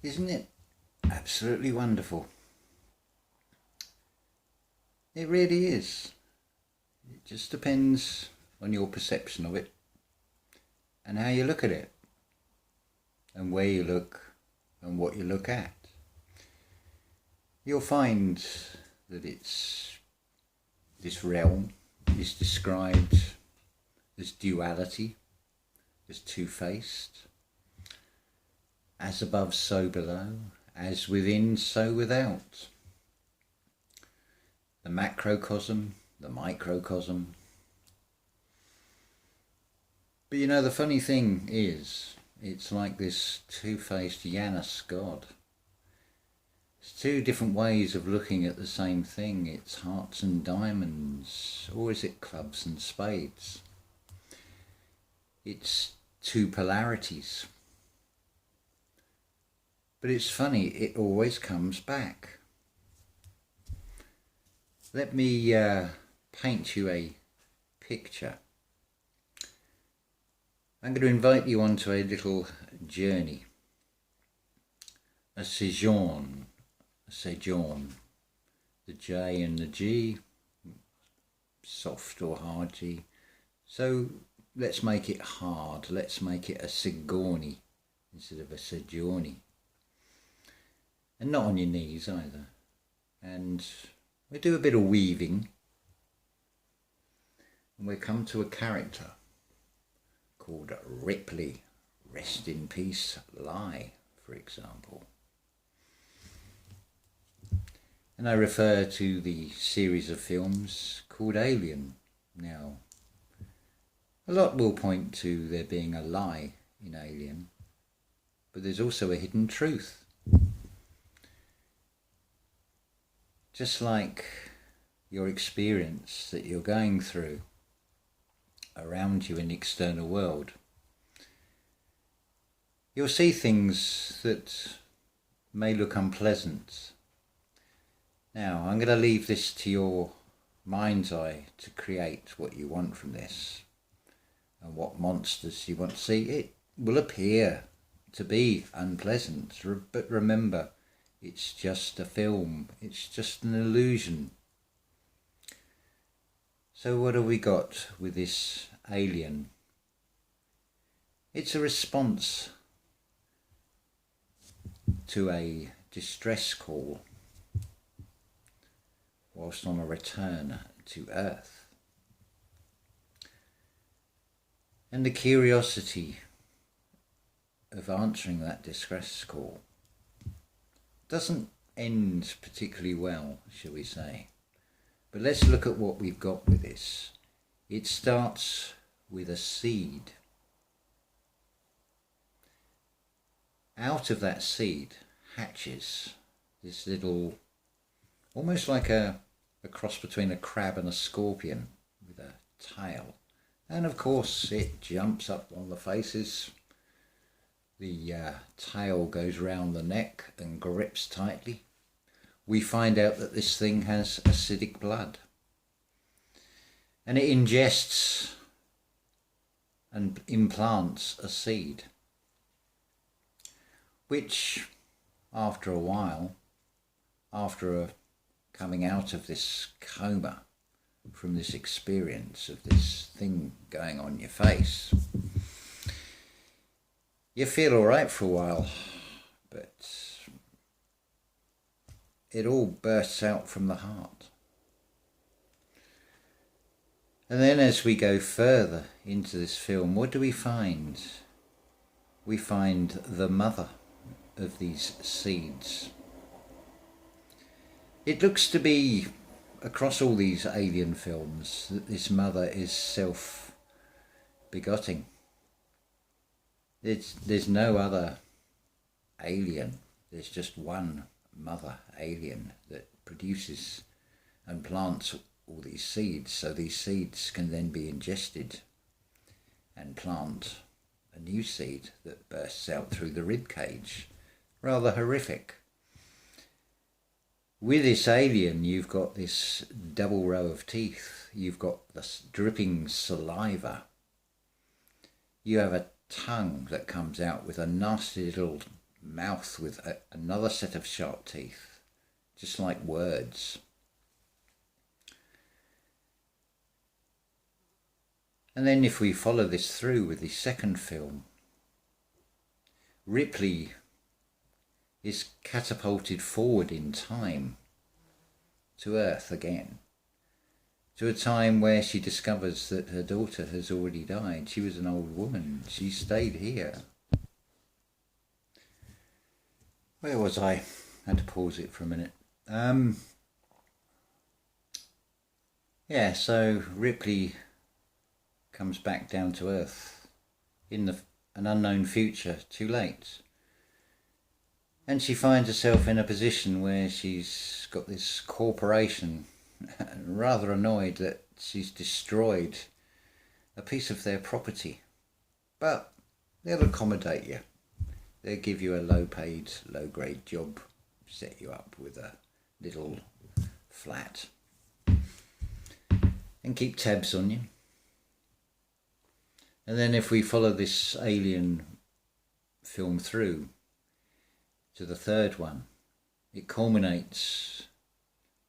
Isn't it absolutely wonderful? It really is. It just depends on your perception of it and how you look at it and where you look and what you look at. You'll find that this realm is described as duality, as two-faced, as above so below, as within so without. The macrocosm, the microcosm. But you know, the funny thing is, it's like this two-faced Janus god. It's two different ways of looking at the same thing. It's hearts and diamonds, or is it clubs and spades? It's two polarities. But it's funny, it always comes back. Let me paint you a picture. I'm going to invite you onto a little journey, a sojourn, the J and the G, soft or hard G. So let's make it hard, let's make it a sigorni instead of a sojourni. And not on your knees either. And we do a bit of weaving, and we come to a character called Ripley, rest in peace, lie, for example. And I refer to the series of films called Alien. Now, a lot will point to there being a lie in Alien, but there's also a hidden truth. Just like your experience that you're going through around you in the external world, you'll see things that may look unpleasant. Now, I'm going to leave this to your mind's eye to create what you want from this and what monsters you want to see. It will appear to be unpleasant, but remember, it's just a film, it's just an illusion. So what have we got with this alien? It's a response to a distress call whilst on a return to Earth. And the curiosity of answering that distress call doesn't end particularly well, shall we say. But let's look at what we've got with this. It starts with a seed. Out of that seed hatches this little, almost like a cross between a crab and a scorpion with a tail. And of course it jumps up on the faces. The tail goes round the neck and grips tightly. We find out that this thing has acidic blood. And it ingests and implants a seed, which after a while, after coming out of this coma, from this experience of this thing going on your face, you feel all right for a while, but it all bursts out from the heart. And then as we go further into this film, what do we find? We find the mother of these seeds. It looks to be, across all these alien films, that this mother is self-begetting. There's no other alien. There's just one mother alien that produces and plants all these seeds. So these seeds can then be ingested and plant a new seed that bursts out through the rib cage. Rather horrific. With this alien, you've got this double row of teeth. You've got this dripping saliva. You have a tongue that comes out with a nasty little mouth with another set of sharp teeth, just like words. And then if we follow this through with the second film, Ripley is catapulted forward in time to Earth again, to a time where she discovers that her daughter has already died. She was an old woman. She stayed here. Where was I? I had to pause it for a minute. So Ripley comes back down to Earth in an unknown future, too late. And she finds herself in a position where she's got this corporation, rather annoyed that she's destroyed a piece of their property. But they'll accommodate you. They'll give you a low-paid, low-grade job, set you up with a little flat, and keep tabs on you. And then if we follow this alien film through to the third one, it culminates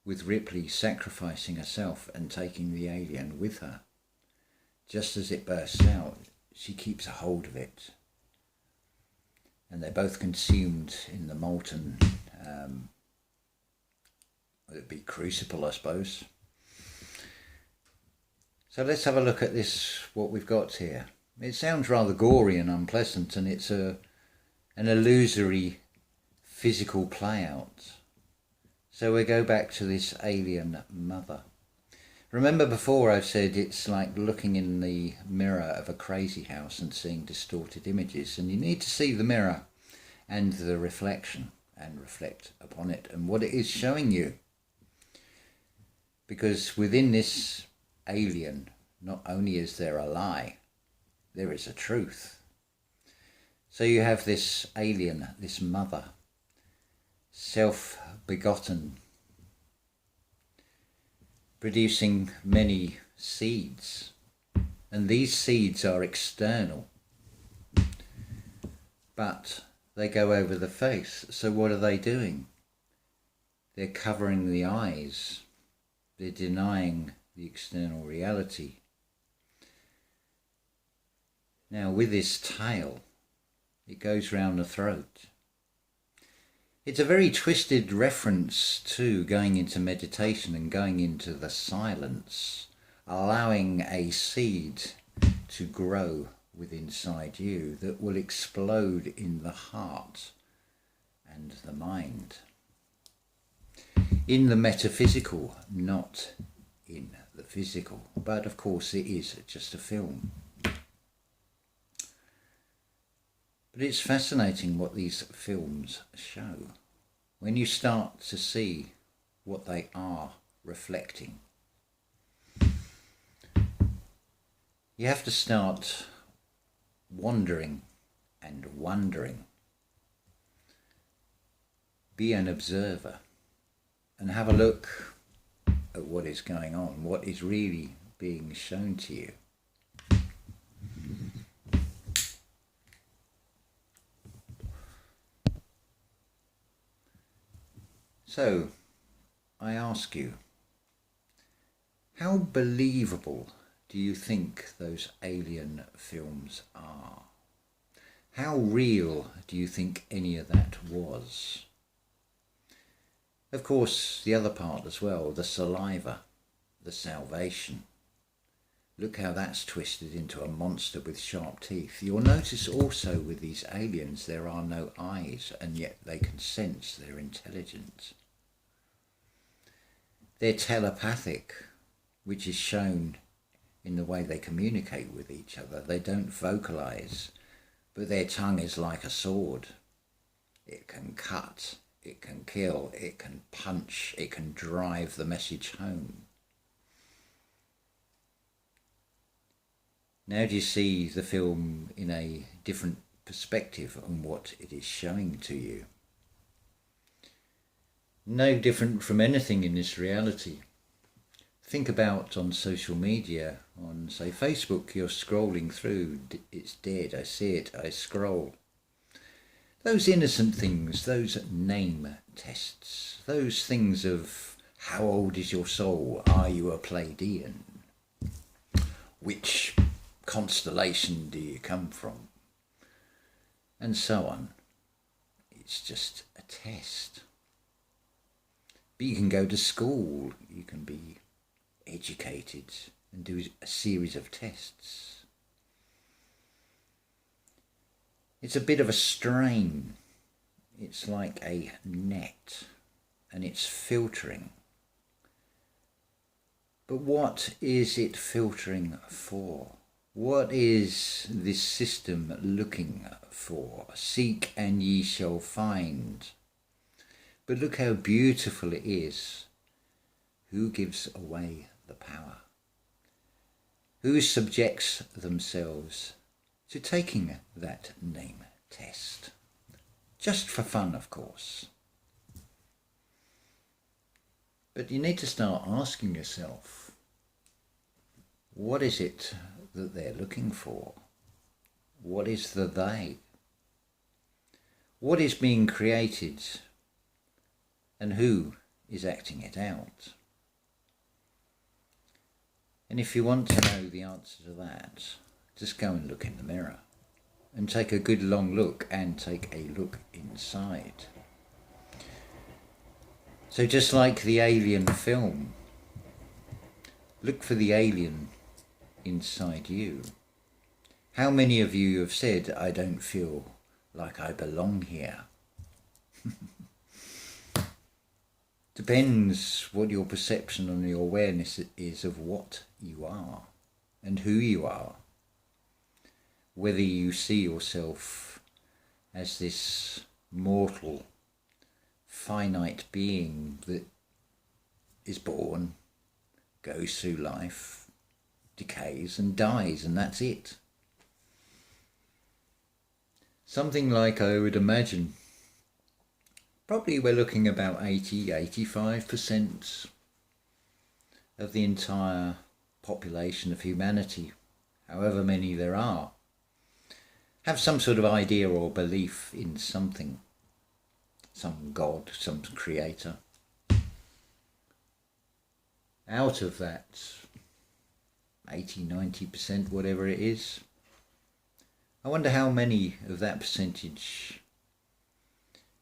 with Ripley sacrificing herself and taking the alien with her. Just as it bursts out, she keeps a hold of it. And they're both consumed in the molten, it'd be crucible, I suppose. So let's have a look at this, what we've got here. It sounds rather gory and unpleasant, and it's an illusory physical play out. So we go back to this alien mother. Remember before I said it's like looking in the mirror of a crazy house and seeing distorted images, and you need to see the mirror and the reflection and reflect upon it and what it is showing you. Because within this alien, not only is there a lie, there is a truth. So you have this alien, this mother, self-begotten, producing many seeds, and these seeds are external, but they go over the face. So what are they doing? They're covering the eyes. They're denying the external reality. Now with this tail, it goes round the throat. It's a very twisted reference to going into meditation and going into the silence, allowing a seed to grow within inside you that will explode in the heart and the mind. In the metaphysical, not in the physical. But of course it is just a film. But it's fascinating what these films show. When you start to see what they are reflecting, you have to start wandering and wondering. Be an observer and have a look at what is going on, what is really being shown to you. So, I ask you, how believable do you think those alien films are? How real do you think any of that was? Of course, the other part as well, the saliva, the salvation. Look how that's twisted into a monster with sharp teeth. You'll notice also with these aliens there are no eyes, and yet they can sense, they're intelligent. They're telepathic, which is shown in the way they communicate with each other. They don't vocalize, but their tongue is like a sword. It can cut, it can kill, it can punch, it can drive the message home. Now do you see the film in a different perspective on what it is showing to you? No different from anything in this reality. Think about on social media, on say Facebook, you're scrolling through, it's dead, I see it, I scroll. Those innocent things, those name tests, those things of how old is your soul, are you a Pleiadian, which constellation do you come from, and so on. It's just a test. But you can go to school, you can be educated and do a series of tests. It's a bit of a strain. It's like a net and it's filtering. But what is it filtering for? What is this system looking for? Seek and ye shall find. But look how beautiful it is. Who gives away the power? Who subjects themselves to taking that name test? Just for fun, of course. But you need to start asking yourself, what is it that they're looking for? What is the they? What is being created? And who is acting it out? And if you want to know the answer to that, just go and look in the mirror and take a good long look and take a look inside. So just like the Alien film, look for the alien inside you. How many of you have said, I don't feel like I belong here? Depends what your perception and your awareness is of what you are and who you are. Whether you see yourself as this mortal, finite being that is born, goes through life, decays and dies, and that's it. Something like, I would imagine, probably we're looking about 80-85% of the entire population of humanity, however many there are, have some sort of idea or belief in something, some God, some creator. Out of that 80-90%, whatever it is, I wonder how many of that percentage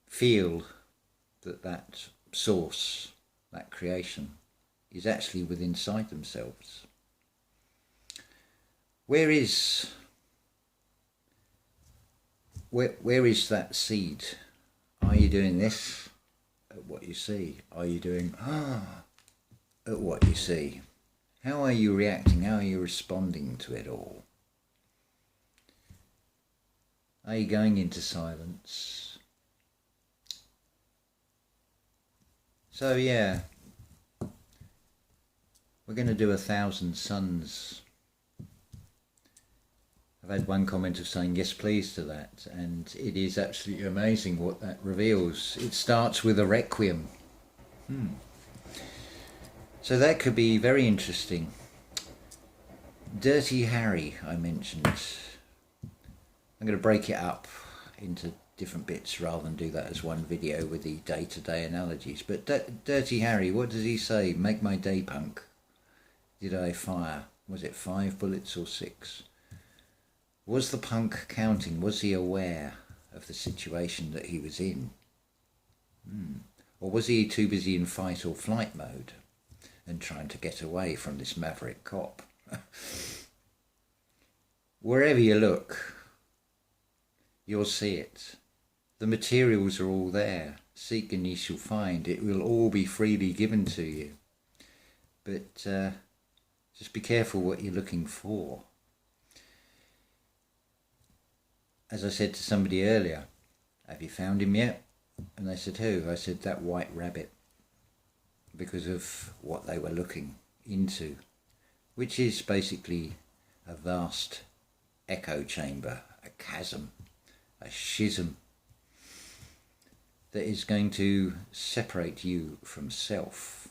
feel that that source, that creation, is actually within inside themselves. Where is that seed? Are you doing this at what you see? Are you doing at what you see? How are you reacting? How are you responding to it all? Are you going into silence? So yeah, we're going to do 1,000 suns. I've had one comment of saying yes please to that, and it is absolutely amazing what that reveals. It starts with a requiem. So that could be very interesting. Dirty Harry, I mentioned. I'm going to break it up into different bits rather than do that as one video with the day-to-day analogies. But Dirty Harry, what does he say? Make my day, punk. Did I fire? Was it 5 bullets or 6? Was the punk counting? Was he aware of the situation that he was in? Or was he too busy in fight or flight mode and trying to get away from this maverick cop? Wherever you look, you'll see it. The materials are all there. Seek and ye shall find. It will all be freely given to you. But just be careful what you're looking for. As I said to somebody earlier, have you found him yet? And they said, who? I said, that white rabbit. Because of what they were looking into, which is basically a vast echo chamber, a chasm, a schism that is going to separate you from self.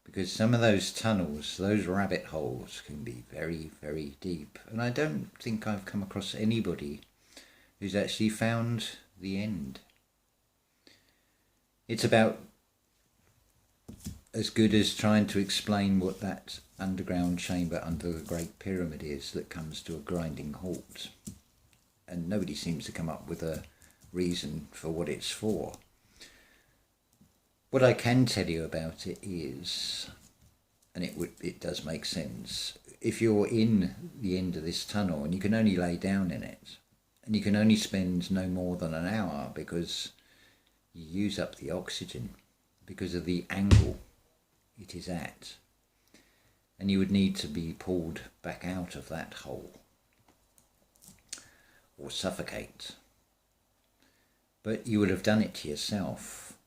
Because some of those tunnels, those rabbit holes, can be very, very deep. And I don't think I've come across anybody who's actually found the end. It's about as good as trying to explain what that underground chamber under the Great Pyramid is that comes to a grinding halt. And nobody seems to come up with a reason for what it's for. What I can tell you about it is, and it does make sense, if you're in the end of this tunnel and you can only lay down in it, and you can only spend no more than an hour because you use up the oxygen because of the angle it is at, and you would need to be pulled back out of that hole or suffocate. But you would have done it to yourself.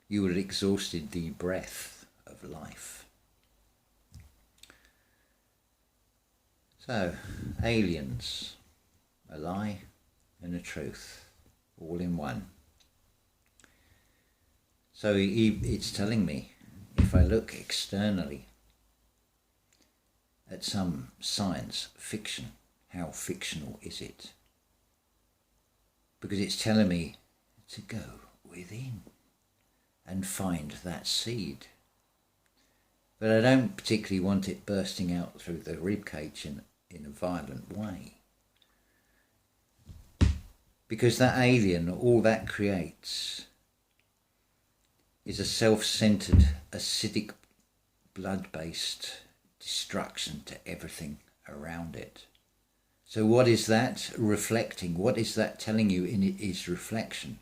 You would have exhausted the breath of life. So, aliens, a lie and a truth, all in one. So it's telling me, if I look externally at some science fiction, how fictional is it? Because it's telling me to go within and find that seed. But I don't particularly want it bursting out through the ribcage in a violent way. Because that alien, all that creates is a self-centered, acidic, blood-based destruction to everything around it. So what is that reflecting? What is that telling you in its reflection?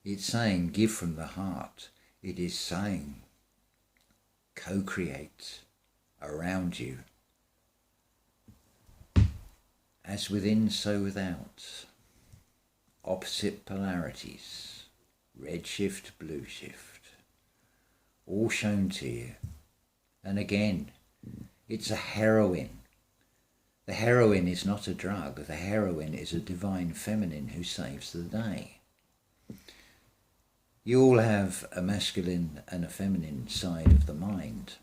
It's saying, give from the heart. It is saying, co-create around you. As within, so without. Opposite polarities. Red shift, blue shift. All shown to you. And again, it's a heroine. The heroine is not a drug. The heroine is a divine feminine who saves the day. You all have a masculine and a feminine side of the mind.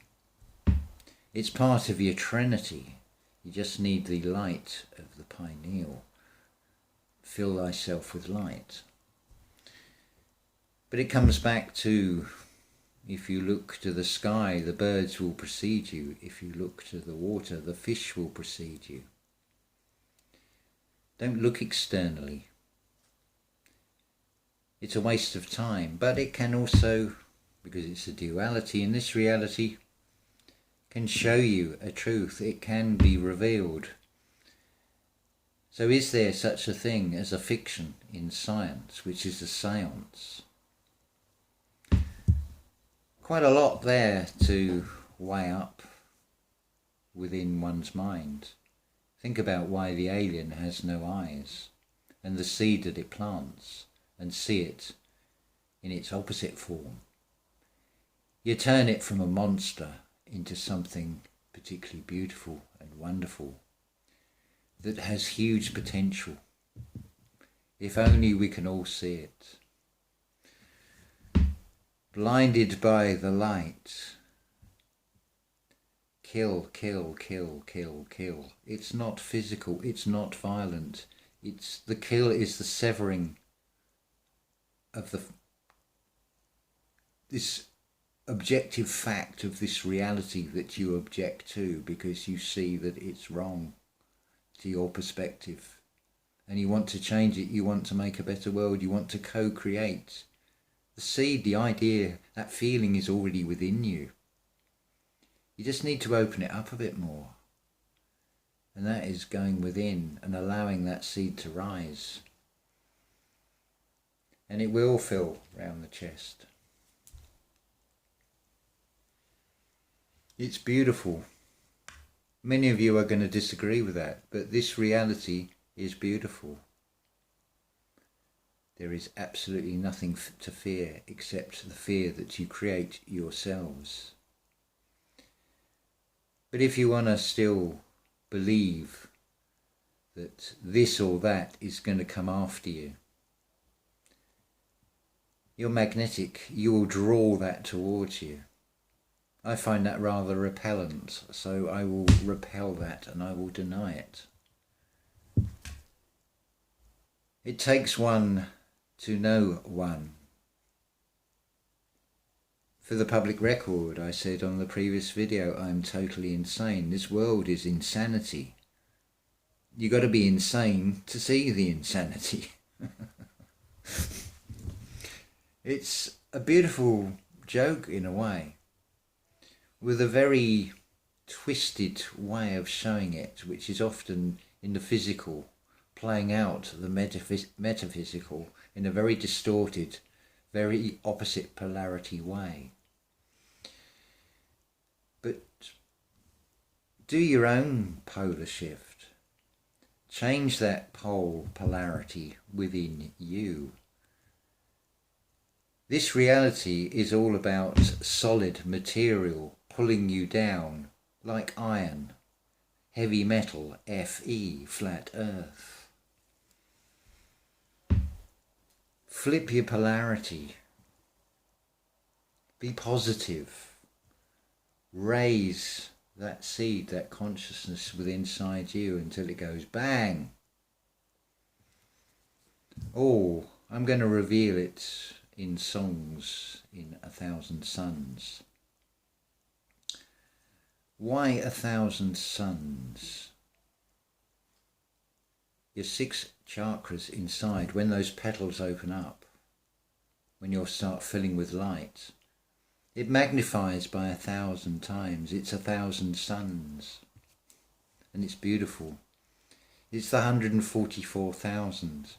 It's part of your trinity. You just need the light of the pineal. Fill thyself with light. But it comes back to, if you look to the sky, the birds will precede you. If you look to the water, the fish will precede you. Don't look externally. It's a waste of time, but it can also, because it's a duality, in this reality, can show you a truth. It can be revealed. So is there such a thing as a fiction in science, which is a seance? Quite a lot there to weigh up within one's mind. Think about why the alien has no eyes, and the seed that it plants, and see it in its opposite form. You turn it from a monster into something particularly beautiful and wonderful that has huge potential. If only we can all see it. Blinded by the light. Kill, kill, kill, kill, kill. It's not physical, it's not violent. The kill is the severing of this objective fact of this reality that you object to because you see that it's wrong to your perspective. And you want to change it, you want to make a better world, you want to co-create. The seed, the idea, that feeling is already within you. You just need to open it up a bit more. And that is going within and allowing that seed to rise. And it will fill round the chest. It's beautiful. Many of you are going to disagree with that, but this reality is beautiful. There is absolutely nothing to fear except the fear that you create yourselves. But if you want to still believe that this or that is going to come after you, you're magnetic, you will draw that towards you. I find that rather repellent, so I will repel that and I will deny it. It takes one to no one. For the public record, I said on the previous video, I'm totally insane. This world is insanity. You got to be insane to see the insanity. It's a beautiful joke in a way, with a very twisted way of showing it, which is often in the physical, playing out the metaphysical in a very distorted, very opposite polarity way. But do your own polar shift. Change that polarity within you. This reality is all about solid material pulling you down like iron, heavy metal, Fe, flat earth. Flip your polarity. Be positive. Raise that seed, that consciousness within inside you until it goes bang. Oh, I'm going to reveal it in songs in 1,000 Suns. Why 1,000 suns? Your 6 chakras inside, when those petals open up, when you'll start filling with light, it magnifies by 1,000 times. It's 1,000 suns. And it's beautiful. It's the 144,000.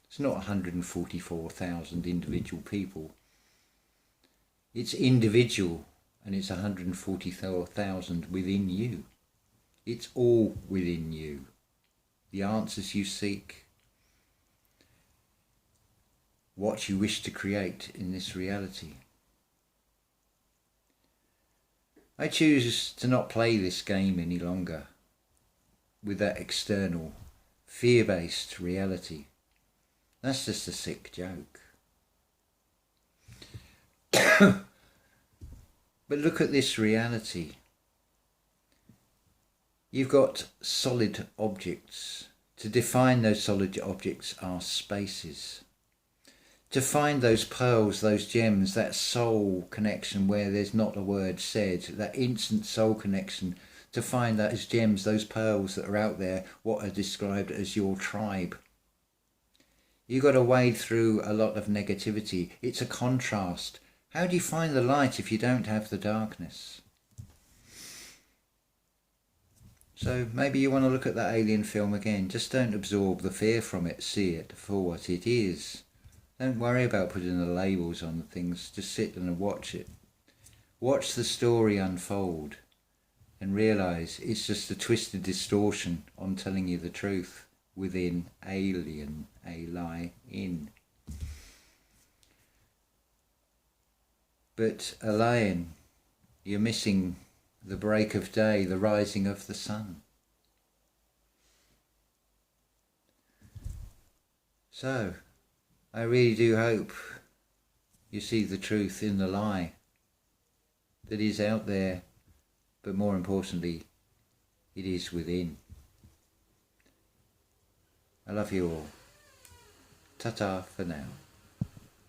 It's not 144,000 individual people. It's individual, and it's 144,000 within you. It's all within you. The answers you seek, what you wish to create in this reality. I choose to not play this game any longer with that external, fear-based reality. That's just a sick joke. But look at this reality. You've got solid objects. To define those solid objects are spaces. To find those pearls, those gems, that soul connection where there's not a word said, that instant soul connection, to find those gems, those pearls that are out there, what are described as your tribe. You've got to wade through a lot of negativity. It's a contrast. How do you find the light if you don't have the darkness? So maybe you want to look at that Alien film again. Just don't absorb the fear from it. See it for what it is. Don't worry about putting the labels on things. Just sit and watch it. Watch the story unfold and realise it's just a twisted distortion on telling you the truth within alien, a lie in. But a lion, you're missing the break of day, the rising of the sun. So, I really do hope you see the truth in the lie that is out there, but more importantly, it is within. I love you all. Ta-ta for now.